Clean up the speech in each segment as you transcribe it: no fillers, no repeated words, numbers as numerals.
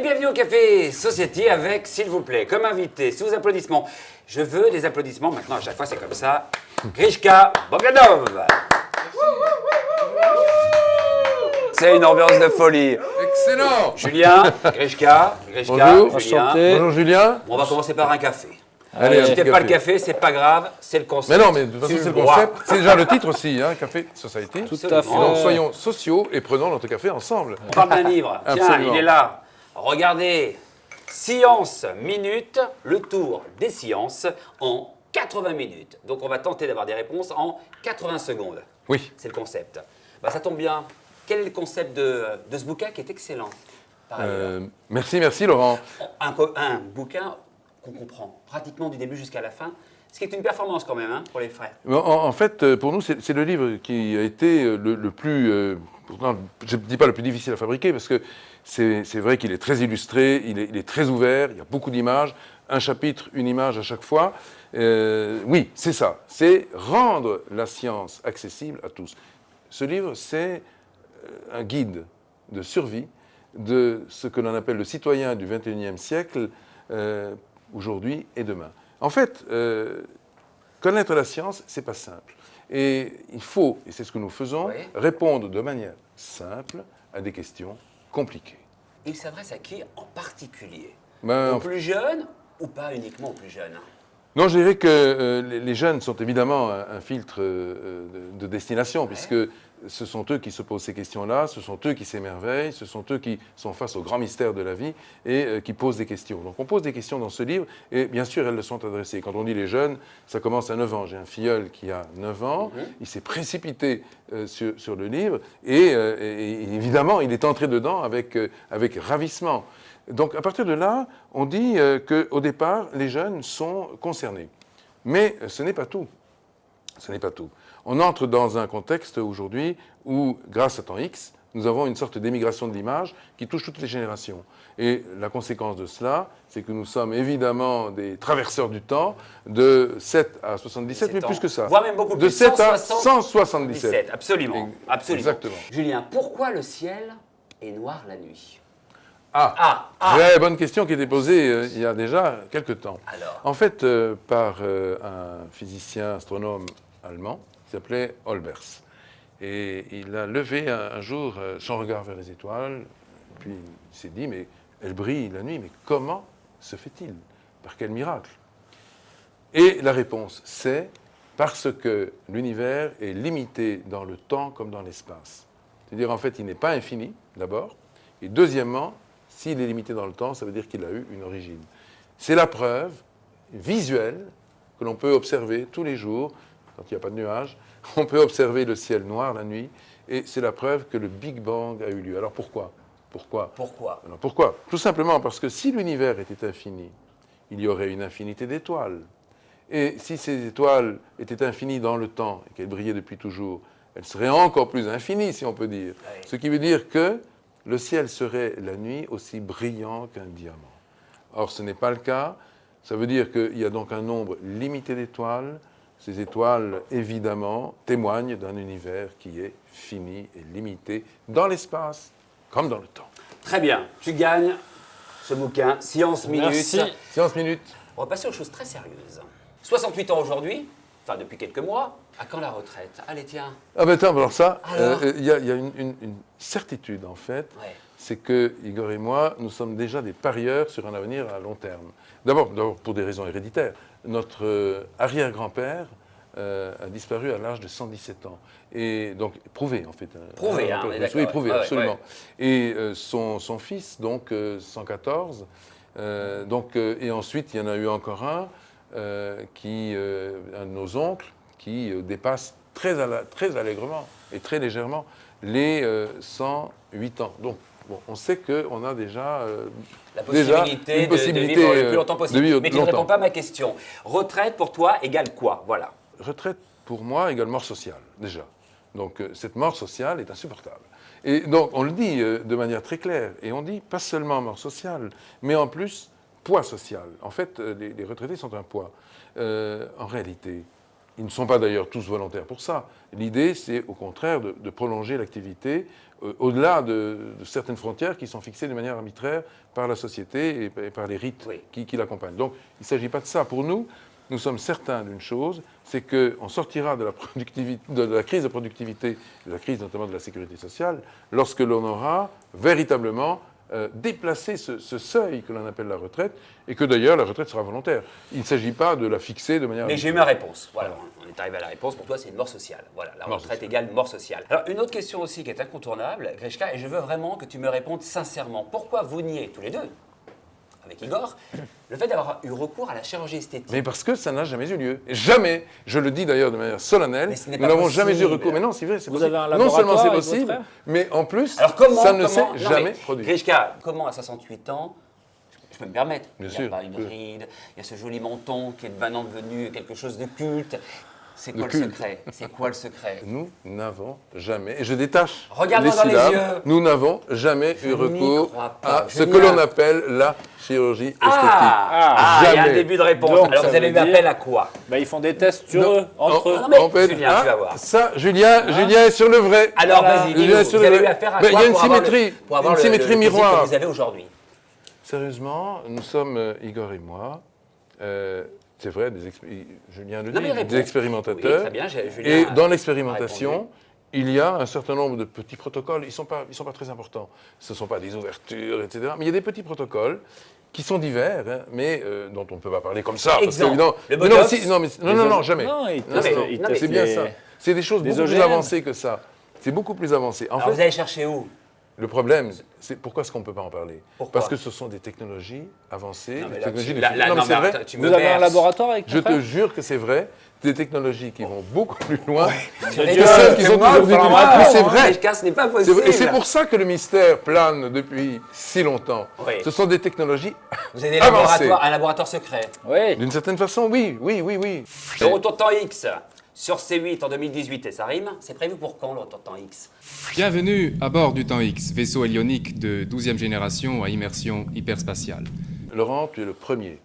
bienvenue au Café Society avec, s'il vous plaît, comme invité, sous applaudissements. Je veux des applaudissements, maintenant à chaque fois c'est comme ça. Grishka Bogdanov. C'est une ambiance de folie. Excellent. Julien, Grishka, Bonjour. Julien. Enchanté. Bonjour Julien. On va commencer par un café. Allez, Si un t'es petit pas le café. café, c'est pas grave, c'est le concept. Mais non, mais de toute façon, Tu c'est le bois. concept. C'est déjà le titre aussi, hein, Café Society. Tout Absolument. à fait. Donc soyons sociaux et prenons notre café ensemble. On parle d'un livre. Tiens, Absolument. il est là. Regardez. Science minutes, le tour des sciences en 80 minutes. Donc on va tenter d'avoir des réponses en 80 secondes. Oui. C'est le concept. Bah, ça tombe bien. Quel est le concept de ce bouquin qui est excellent par ailleurs Merci Laurent. Un bouquin qu'on comprend pratiquement du début jusqu'à la fin, ce qui est une performance quand même hein, pour les frais. En fait, pour nous, c'est le livre qui a été le plus, pourtant, je ne dis pas le plus difficile à fabriquer, parce que c'est vrai qu'il est très illustré, il est très ouvert, il y a beaucoup d'images, un chapitre, une image à chaque fois. Oui, c'est ça, c'est rendre la science accessible à tous. Ce livre, c'est un guide de survie de ce que l'on appelle le citoyen du XXIe siècle, aujourd'hui et demain. En fait, connaître la science, c'est pas simple. Et il faut, et c'est ce que nous faisons, Oui. répondre de manière simple à des questions compliquées. Il s'adresse à qui en particulier Ben, Aux plus jeunes ou pas uniquement aux plus jeunes non, je dirais que les jeunes sont évidemment un filtre de destination, puisque ce sont eux qui se posent ces questions-là, ce sont eux qui s'émerveillent, ce sont eux qui sont face au grand mystère de la vie et qui posent des questions. Donc on pose des questions dans ce livre et bien sûr elles le sont adressées. Quand on dit les jeunes, ça commence à 9 ans. J'ai un filleul qui a 9 ans, il s'est précipité sur le livre et évidemment il est entré dedans avec ravissement. Donc à partir de là, on dit qu'au départ, les jeunes sont concernés. Mais ce n'est pas tout. Ce n'est pas tout. On entre dans un contexte aujourd'hui où, grâce à Temps X, nous avons une sorte d'émigration de l'image qui touche toutes les générations. Et la conséquence de cela, c'est que nous sommes évidemment des traverseurs du temps de 7 à 77, mais plus que ça. Voire même beaucoup plus. De 7 à 177. Absolument. Absolument. Exactement. Julien, pourquoi le ciel est noir la nuit Très bonne question qui a été posée il y a déjà quelques temps. Alors En fait, par un physicien astronome allemand qui s'appelait Olbers. Et il a levé un jour son regard vers les étoiles, puis il s'est dit, mais elles brillent la nuit, mais comment se fait-il? Par quel miracle? Et la réponse, c'est parce que l'univers est limité dans le temps comme dans l'espace. C'est-à-dire, en fait, il n'est pas infini, d'abord, et deuxièmement, s'il est limité dans le temps, ça veut dire qu'il a eu une origine. C'est la preuve visuelle que l'on peut observer tous les jours, quand il n'y a pas de nuages, on peut observer le ciel noir la nuit, et c'est la preuve que le Big Bang a eu lieu. Alors pourquoi? Pourquoi Alors pourquoi? Tout simplement parce que si l'univers était infini, il y aurait une infinité d'étoiles. Et si ces étoiles étaient infinies dans le temps, et qu'elles brillaient depuis toujours, elles seraient encore plus infinies, si on peut dire. Oui. Ce qui veut dire que le ciel serait la nuit aussi brillant qu'un diamant. Or, ce n'est pas le cas. Ça veut dire qu'il y a donc un nombre limité d'étoiles. Ces étoiles, évidemment, témoignent d'un univers qui est fini et limité dans l'espace comme dans le temps. Très bien, tu gagnes ce bouquin, Science Minutes. Merci. Séance minute. On va passer aux choses très sérieuses. 68 ans aujourd'hui, enfin depuis quelques mois, à quand la retraite? Allez, tiens. Ah ben attends, alors ça, Alors il y a une certitude en fait, Ouais. c'est que Igor et moi, nous sommes déjà des parieurs sur un avenir à long terme. D'abord pour des raisons héréditaires. Notre arrière-grand-père a disparu à l'âge de 117 ans. Et donc, prouvé en fait. Prouvé, hein, on est d'accord. Oui, prouvé, Ouais, absolument. ouais. Et son fils, donc 114, et ensuite il y en a eu encore un, un de nos oncles, qui dépasse très allègrement et très légèrement les 108 ans. Donc, bon, on sait qu'on a déjà, La possibilité, une possibilité de vivre le plus longtemps de possible. vivre Mais tu ne longtemps. réponds pas à ma question. Retraite pour toi égale quoi? Voilà. Retraite, pour moi, égale mort sociale, déjà. Donc, cette mort sociale est insupportable. Et donc, on le dit de manière très claire. Et on dit pas seulement mort sociale, mais en plus, poids social. En fait, les retraités sont un poids. En réalité, Ils ne sont pas d'ailleurs tous volontaires pour ça. L'idée, c'est au contraire de prolonger l'activité au-delà de certaines frontières qui sont fixées de manière arbitraire par la société et par les rites qui l'accompagnent. Donc, il ne s'agit pas de ça. Pour nous, nous sommes certains d'une chose, c'est qu'on sortira de la crise de productivité, de la crise notamment de la sécurité sociale, lorsque l'on aura véritablement déplacer ce seuil que l'on appelle la retraite, et que d'ailleurs la retraite sera volontaire. Il ne s'agit pas de la fixer de manière... Mais j'ai eu ma réponse. Voilà, on est arrivé à la réponse. Pour toi, c'est une mort sociale. Voilà, la retraite égale mort sociale. Alors, une autre question aussi qui est incontournable, Grishka, et je veux vraiment que tu me répondes sincèrement. Pourquoi vous niez tous les deux, avec Igor, le fait d'avoir eu recours à la chirurgie esthétique? Mais parce que ça n'a jamais eu lieu. Jamais, je le dis d'ailleurs de manière solennelle, nous n'avons jamais eu recours. Mais non, c'est vrai, c'est possible. Non seulement c'est possible, mais en plus, ça ne s'est jamais produit. Grishka, comment à 68 ans, je peux me permettre, Bien il sûr, n'y a pas une ride, il y a ce joli menton qui est maintenant devenu quelque chose de culte. C'est quoi le secret? C'est quoi le secret? Nous n'avons jamais, et je détache Regarde-moi dans les syllabes, yeux. nous n'avons jamais eu recours à ce que Julien. l'on appelle la chirurgie esthétique. Il y a un début de réponse. Donc, alors ça vous avez eu veut dire- appel à quoi? Bah, ils font des tests sur eux, entre eux. Non, mais En fait, Julien, tu vas voir. Ça, Julien est sur le vrai. Alors Voilà. vas-y, Julien dis-nous, est sur vous le avez vrai. eu affaire à Ben, quoi il y a une pour avoir symétrie, pour avoir une symétrie le physique miroir. que vous avez aujourd'hui? Sérieusement, nous sommes, Igor et moi, c'est vrai, Julien le Non, mais dit, réponds. des expérimentateurs. Oui, très bien, Julien Et a- dans a l'expérimentation, répondu. il y a un certain nombre de petits protocoles. Ils ne sont pas très importants. Ce ne sont pas des ouvertures, etc. Mais il y a des petits protocoles qui sont divers, hein, mais dont on ne peut pas parler comme ça. Parce Exemple, qu'évidemment- le mais non, Botox. si- non, jamais. Non, ils Non, testent, non, ils non, testent C'est bien les- ça. C'est des choses des beaucoup plus OGM. avancées que ça. C'est beaucoup plus avancé. En Alors fait, vous allez chercher où? le problème, c'est pourquoi est-ce qu'on ne peut pas en parler? Pourquoi? Parce que ce sont des technologies avancées, Non, mais des là, technologies tu- de là, fusion. Non, non, mais c'est mais vrai. attends, tu me Vous avez un berces. laboratoire avec ton Je te frère jure que c'est vrai. Des technologies qui vont beaucoup plus loin Dieu, que Dieu, celles qui sont moi, aujourd'hui enfin, utilisées. moi, Mais c'est moi, vrai. Grishka, ce n'est pas C'est possible. vrai. Et c'est pour ça que le mystère plane depuis si longtemps. Oui. Ce sont des technologies Vous avez des avancées. laboratoires, un laboratoire secret. Oui. D'une certaine façon, oui. Le retour de temps X sur C8 en 2018, et ça rime, c'est prévu pour quand le retour de temps X? Bienvenue à bord du Temps X, vaisseau hélionique de 12e génération à immersion hyperspatiale. Laurent, tu es le premier.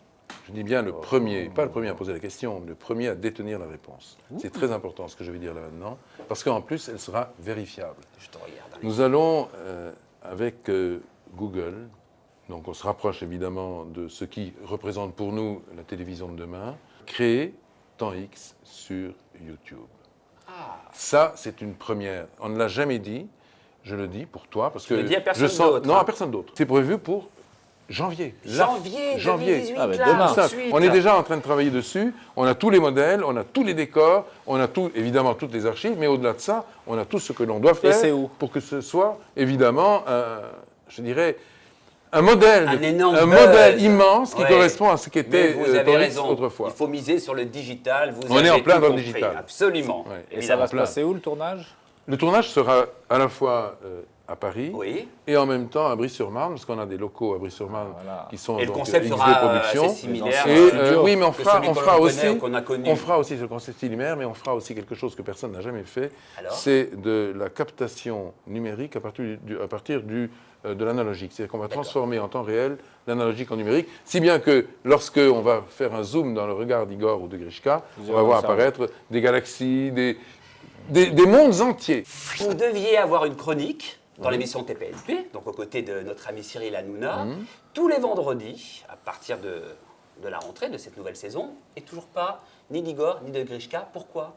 Je dis bien le premier, pas le premier à poser la question, mais le premier à détenir la réponse. C'est très important ce que je vais dire là maintenant, parce qu'en plus, elle sera vérifiable. Je te regarde. Allez. Nous allons, avec Google, donc on se rapproche évidemment de ce qui représente pour nous la télévision de demain, créer Temps X sur YouTube. Ça, c'est une première. On ne l'a jamais dit, je le dis pour toi, parce que le dis à personne je sens... d'autre, Non, hein. à personne d'autre. C'est prévu pour janvier. Là. Janvier 2018, Ah, bah, là, demain. tout de Ça, suite. on est déjà en train de travailler dessus, on a tous les modèles, on a tous les décors, on a tout, évidemment toutes les archives, mais au-delà de ça, on a tout ce que l'on doit faire c'est où pour que ce soit évidemment, je dirais, un modèle, Un énorme un buzz. modèle immense qui Ouais. correspond à ce Mais qu'était vous avez Temps X raison, autrefois. il faut miser sur le digital, vous On est avez en plein tout dans le compris, digital. Absolument. Ouais. Et ça va se plein. passer où, le tournage? Le tournage sera à la fois à Paris Oui. et en même temps à Brie-sur-Marne, parce qu'on a des locaux à Brie-sur-Marne Voilà. qui sont Et le donc concept XD sera Productions. assez similaire. Et, studio oui, mais on que fera, celui on que fera l'on aussi, connaît ou qu'on a connu. on fera aussi ce concept similaire, mais on fera aussi quelque chose que personne n'a jamais fait. Alors C'est de la captation numérique à partir de l'analogique. C'est-à-dire qu'on va transformer en temps réel l'analogique en numérique, si bien que lorsque on va faire un zoom dans le regard d'Igor ou de Grishka, on va voir apparaître des galaxies, des mondes entiers. Vous deviez avoir une chronique dans l'émission TPLP, donc aux côtés de notre ami Cyril Hanouna, tous les vendredis, à partir de la rentrée de cette nouvelle saison, et toujours pas ni d'Igor ni de Grishka. Pourquoi?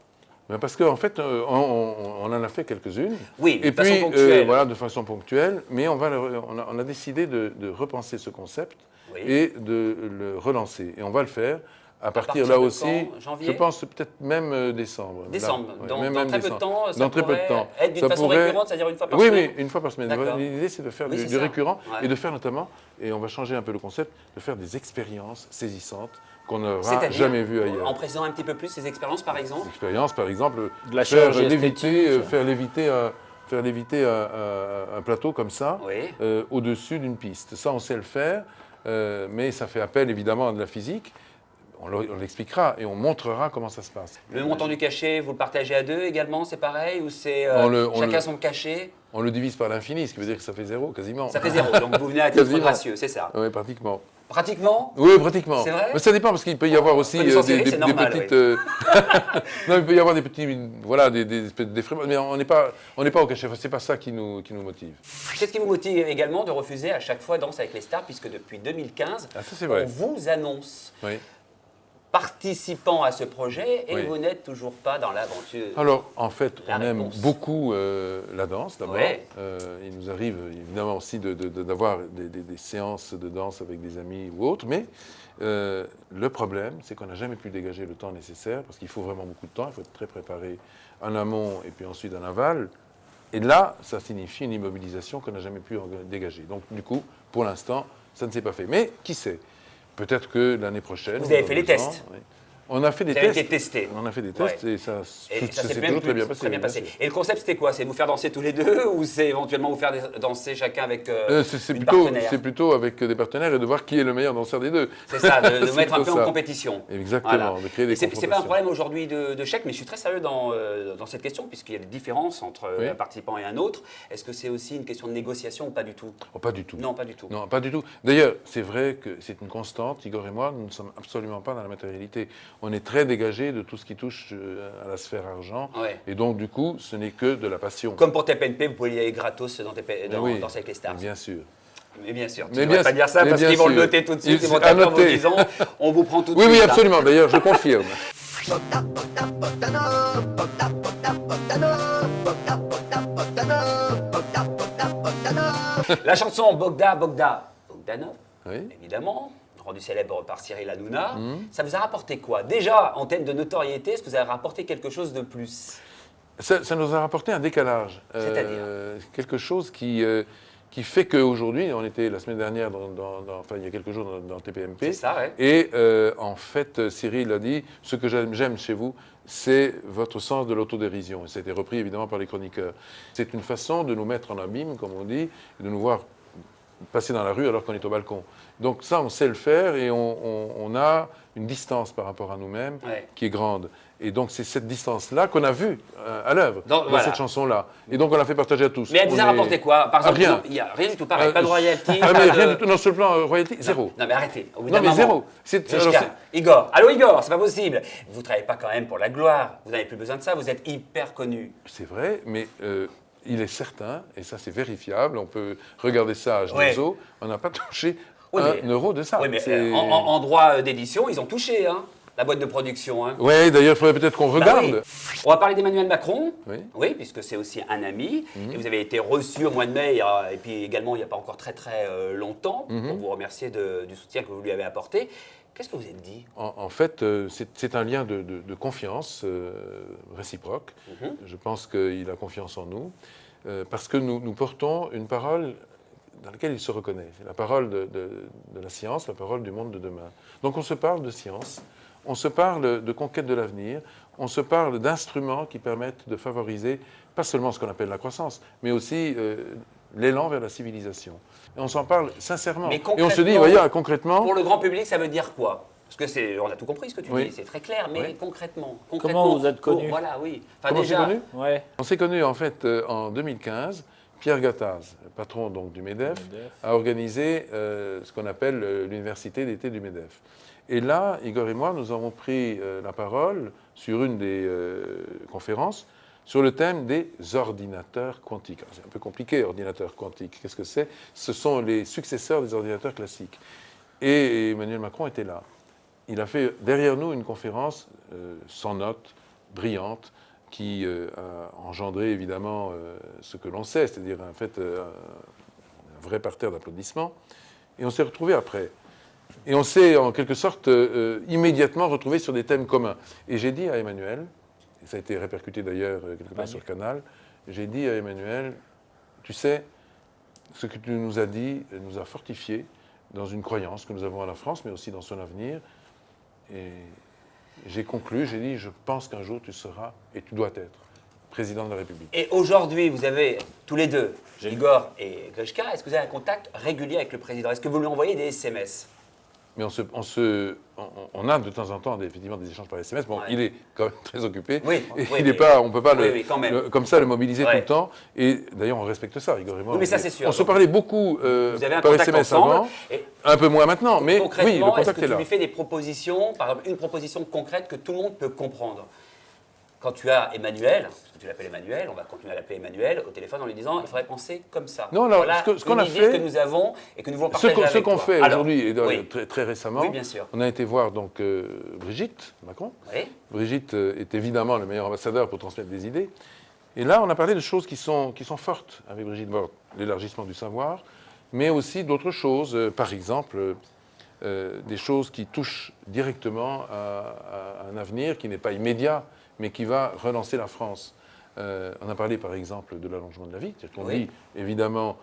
Ben parce qu'en fait, on en a fait quelques-unes. Oui, Et de façon puis, ponctuelle. voilà, de façon ponctuelle, mais on a décidé de repenser ce concept Oui. et de le relancer. Et on va le faire à partir partir là de aussi, quand? Janvier je pense peut-être même décembre. Décembre, Là, ouais, dans même très peu de décembre. temps, ça Dans très peu de pourrait temps. être d'une Ça façon pourrait- récurrente, c'est-à-dire une fois par Oui, semaine? oui, une fois par semaine. D'accord. L'idée, c'est de faire Oui, du c'est ça. récurrent Ouais. et de faire notamment, et on va changer un peu le concept, de faire des expériences saisissantes qu'on n'aura C'est-à-dire, jamais vues ailleurs. en précisant un petit peu plus ces expériences, par exemple. Expérience, par exemple, De la faire chirurgie léviter, esthétique. faire léviter un plateau comme ça Oui. au-dessus d'une piste. Ça, on sait le faire, mais ça fait appel évidemment à de la physique. On l'expliquera et on montrera comment ça se passe. Le montant du cachet, vous le partagez à deux également, c'est pareil? Ou c'est On chacun le- son cachet? On le divise par l'infini, ce qui veut dire que ça fait zéro quasiment. Ça fait zéro, donc vous venez à titre Quasiment. gracieux, c'est ça. Oui, pratiquement. Pratiquement. Oui, pratiquement. C'est vrai? Mais ça dépend parce qu'il peut y avoir aussi Connaissance série, c'est normal, petites. oui. Non, il peut y avoir des petits, voilà, des fréments. Mais on n'est pas au cachet. Enfin, c'est pas ça qui nous motive. Qu'est-ce qui vous motive également de refuser à chaque fois Danse avec les stars, puisque depuis 2015, Ah, ça, c'est vrai. on vous annonce Oui. participant à ce projet et Oui. vous n'êtes toujours pas dans l'aventure. Alors, en fait, La on aime réponse. beaucoup la danse, d'abord. Ouais. Il nous arrive évidemment aussi d'avoir des séances de danse avec des amis ou autres, mais le problème, c'est qu'on n'a jamais pu dégager le temps nécessaire, parce qu'il faut vraiment beaucoup de temps, il faut être très préparé en amont et puis ensuite en aval. Et là, ça signifie une immobilisation qu'on n'a jamais pu dégager. Donc, du coup, pour l'instant, ça ne s'est pas fait. Mais qui sait? Peut-être que l'année prochaine... Vous avez dans fait les 2 ans, tests. oui. On a fait des Vous avez tests. été testé. On a fait des tests et ça s'est s'est toujours très bien passé. Très bien bien passé. sûr. Et le concept, c'était quoi? C'est vous faire danser tous les deux ou c'est éventuellement vous faire danser chacun avec C'est une plutôt, partenaire? c'est plutôt avec des partenaires et de voir qui est le meilleur danseur des deux. C'est ça, de C'est mettre un peu plutôt en ça. compétition. Exactement, de créer des C'est pas un confrontations. problème aujourd'hui de chèque, mais je suis très sérieux dans cette question, puisqu'il y a des différences entre Oui. un participant et un autre. Est-ce que c'est aussi une question de négociation ou pas du tout? Oh, pas du tout. Non, pas du tout. Non, pas du tout. D'ailleurs, c'est vrai que c'est une constante. Igor et moi, nous ne sommes absolument pas dans la matérialité. On est très dégagés de tout ce qui touche à la sphère argent. Ouais. Et donc, du coup, ce n'est que de la passion. Comme pour TPNP, vous pouvez y aller gratos dans Oui, Danser avec les stars. bien sûr. Mais bien sûr, tu Mais ne bien pas sûr. dire ça Mais parce bien qu'ils vont le sûr. noter tout de suite, ils vont À taper en vous noter. disant on vous prend tout de Oui, suite. oui, là. absolument. D'ailleurs, je confirme. La chanson Bogdanov, Oui. évidemment, rendu célèbre par Cyril Hanouna, ça vous a rapporté quoi? Déjà, en termes de notoriété, est-ce que vous avez rapporté quelque chose de plus? Ça nous a rapporté un décalage. C'est-à-dire quelque chose qui fait qu'aujourd'hui, on était la semaine dernière, enfin il y a quelques jours dans TPMP. C'est ça, ouais. Et en fait, Cyril a dit, ce que j'aime chez vous, c'est votre sens de l'autodérision. Et ça a été repris évidemment par les chroniqueurs. C'est une façon de nous mettre en abîme, comme on dit, et de nous voir passer dans la rue alors qu'on est au balcon. Donc ça, on sait le faire et on a une distance par rapport à nous-mêmes Ouais. qui est grande. Et donc c'est cette distance-là qu'on a vue à l'œuvre, dans Voilà. cette chanson-là. Et donc on l'a fait partager à tous. Mais elle vous a rapporté quoi? Par exemple, rien. Il n'y a rien du tout pareil, pas de royalty. Ah, pas mais de- rien du tout. Non, sur le plan royalty, zéro. Non mais arrêtez. Au bout Non, d'un mais moment, zéro. Grishka, Alors, Igor, allô Igor, c'est pas possible. Vous travaillez pas quand même pour la gloire. Vous n'avez plus besoin de ça. Vous êtes hyper connu. c'est vrai, mais il est certain, et ça c'est vérifiable, on peut regarder ça à Geneseo, on n'a pas touché Oui, un mais- euro de ça. Oui, mais C'est- en droit d'édition, ils ont touché, hein, la boîte de production. Hein. Ouais, d'ailleurs, il faudrait peut-être qu'on Bah regarde. oui. On va parler d'Emmanuel Macron, Oui. puisque c'est aussi un ami. Et vous avez été reçu au mois de mai, et puis également il n'y a pas encore très longtemps, pour vous remercier du soutien que vous lui avez apporté. Qu'est-ce que vous êtes dit? En fait, c'est un lien de confiance réciproque. Je pense qu'il a confiance en nous, parce que nous portons une parole dans laquelle il se reconnaît. C'est la parole de la science, la parole du monde de demain. Donc on se parle de science, on se parle de conquête de l'avenir, on se parle d'instruments qui permettent de favoriser pas seulement ce qu'on appelle la croissance, mais aussi l'élan vers la civilisation. Et on s'en parle sincèrement. Mais Et on se dit, concrètement, voyez, concrètement... Pour le grand public, ça veut dire quoi? Parce que on a tout compris ce que tu Oui. dis, c'est très clair, mais Oui. concrètement. Comment vous êtes connu? Voilà, oui. Enfin, Comment c'est déjà, connu Ouais. On s'est connus en fait en 2015. Pierre Gattaz, le patron donc, du MEDEF, a organisé ce qu'on appelle l'université d'été du MEDEF. Et là, Igor et moi, nous avons pris la parole sur une des conférences sur le thème des ordinateurs quantiques. C'est un peu compliqué, ordinateurs quantiques. Qu'est-ce que c'est? Ce sont les successeurs des ordinateurs classiques. Et Emmanuel Macron était là. Il a fait derrière nous une conférence sans notes, brillante, qui a engendré évidemment ce que l'on sait, c'est-à-dire en fait un vrai parterre d'applaudissements. Et on s'est retrouvés après. Et on s'est en quelque sorte immédiatement retrouvés sur des thèmes communs. Et j'ai dit à Emmanuel, et ça a été répercuté d'ailleurs quelque part sur Canal, j'ai dit à Emmanuel, tu sais, ce que tu nous as dit nous a fortifiés dans une croyance que nous avons à la France, mais aussi dans son avenir. Et j'ai conclu, j'ai dit, je pense qu'un jour tu seras, et tu dois être, président de la République. et aujourd'hui, vous avez tous les deux, Igor et Grishka, est-ce que vous avez un contact régulier avec le président? Est-ce que vous lui envoyez des SMS? mais on a de temps en temps effectivement des échanges par SMS. Bon, Ouais. il est quand même très occupé. Oui, Et oui, il n'est mais- pas, on ne peut pas oui, oui, quand même. comme ça le mobiliser Ouais. tout le temps. Et d'ailleurs, on respecte ça, Igor et moi. Oui, mais ça, c'est sûr. On se parlait beaucoup Vous avez un par contact SMS ensemble. avant, Et un peu moins maintenant, mais oui, le concrètement, est-ce contact que est tu là. lui fais des propositions, par exemple une proposition concrète que tout le monde peut comprendre? Quand tu as Emmanuel, parce que tu l'appelles Emmanuel, on va continuer à l'appeler Emmanuel au téléphone en lui disant il faudrait penser comme ça. Non, alors, voilà ce qu'on une a idée fait- que nous avons et que nous voulons Ce partager avec qu'on toi. fait Alors, aujourd'hui, et oui. très récemment, Oui, bien sûr. on a été voir donc Brigitte Macron. Oui. Brigitte est évidemment le meilleur ambassadeur pour transmettre des idées. Et là, on a parlé de choses qui sont fortes avec Brigitte. Bon, l'élargissement du savoir, mais aussi d'autres choses. Par exemple, des choses qui touchent directement à un avenir qui n'est pas immédiat, mais qui va relancer la France. On a parlé par exemple de l'allongement de la vie. C'est-à-dire qu'on Oui. dit, évidemment,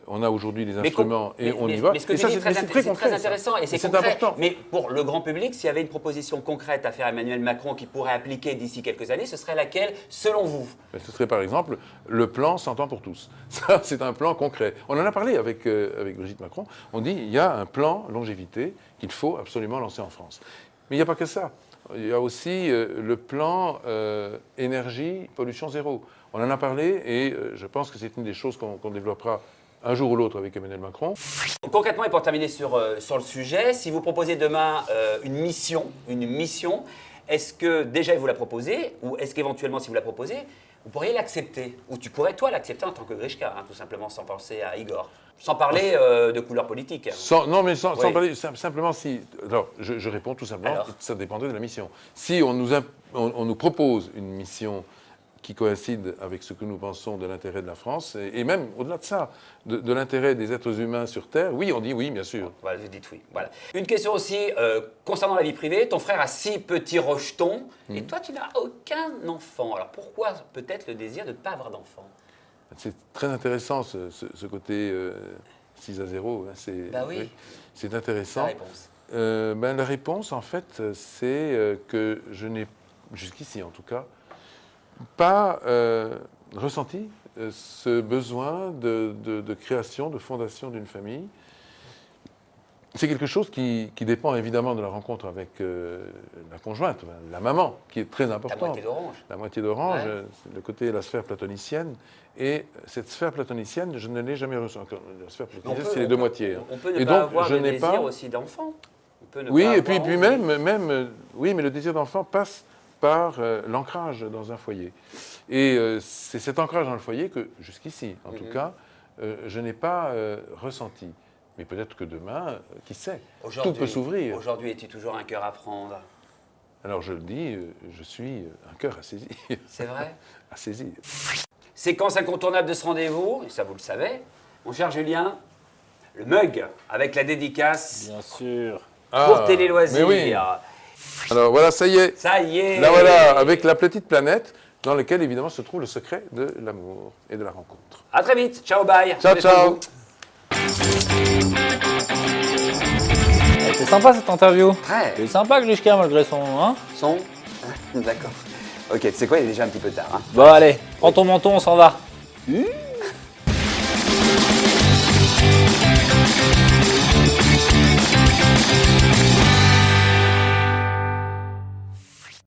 on a aujourd'hui les Mais instruments et on y va. Mais ce que Et tu ça, dis c'est est très, mais c'est très c'est concret. très ça. intéressant et c'est C'est concret. important. Mais pour le grand public, s'il y avait une proposition concrète à faire à Emmanuel Macron qui pourrait appliquer d'ici quelques années, ce serait laquelle, selon vous? Ce serait par exemple le plan 100 ans pour tous. Ça, c'est un plan concret. On en a parlé avec Brigitte Macron. On dit il y a un plan longévité qu'il faut absolument lancer en France. Mais il n'y a pas que ça. Il y a aussi le plan énergie, pollution zéro. On en a parlé et je pense que c'est une des choses qu'on développera un jour ou l'autre avec Emmanuel Macron. Concrètement, et pour terminer sur le sujet, si vous proposez demain une mission, est-ce que déjà vous la proposez ou est-ce qu'éventuellement, si vous la proposez, vous pourriez l'accepter? Ou tu pourrais, toi, l'accepter en tant que Grishka, hein, tout simplement, sans penser à Igor? Sans parler de couleur politique. Non, mais sans Oui. parler, simplement si... Alors, je réponds tout simplement, Alors. ça dépendrait de la mission. Si on nous propose une mission qui coïncide avec ce que nous pensons de l'intérêt de la France, et même au-delà de ça, de l'intérêt des êtres humains sur Terre, oui, on dit oui, bien sûr. Voilà, vous dites oui. Voilà. Une question aussi concernant la vie privée. Ton frère a 6 petits rejetons et toi, tu n'as aucun enfant. Alors pourquoi peut-être le désir de ne pas avoir d'enfant? C'est très intéressant ce côté 6-0. Hein, Bah oui. C'est La intéressant. réponse. La réponse, en fait, c'est que je n'ai, jusqu'ici en tout cas, pas ressenti ce besoin de création, de fondation d'une famille. C'est quelque chose qui dépend évidemment de la rencontre avec la conjointe, la maman, qui est très La importante. moitié d'orange. La moitié d'orange, Ouais. c'est le côté la sphère platonicienne. Et cette sphère platonicienne, je ne l'ai jamais reçue. Encore, la sphère Mais platonicienne, c'est les deux moitiés. Hein. On peut ne Et pas donc, avoir je le n'ai désir pas- aussi d'enfant. On peut ne Oui, pas et puis, avoir puis envie. oui, mais le désir d'enfant passe par l'ancrage dans un foyer. Et c'est cet ancrage dans le foyer que, jusqu'ici, en tout cas, je n'ai pas ressenti. Mais peut-être que demain, qui sait, tout Aujourd'hui- peut s'ouvrir. Aujourd'hui, es-tu toujours un cœur à prendre? Alors je le dis, je suis un cœur à saisir. C'est vrai? À saisir. Séquence incontournable de ce rendez-vous, et ça vous le savez. Mon cher Julien, le mug avec la dédicace Bien sûr. pour Télé Loisirs. Mais oui. Alors voilà, ça y est. Ça y est. Là voilà, avec la petite planète dans laquelle évidemment se trouve le secret de l'amour et de la rencontre. À très vite. Ciao, bye. Ciao, Prenez soin de ciao. vous. C'était sympa cette interview. Très. C'est sympa Grishka malgré son. Hein Son. D'accord. Ok, tu sais quoi, il est déjà un petit peu tard. Hein. bon allez, prends ton menton, on s'en va.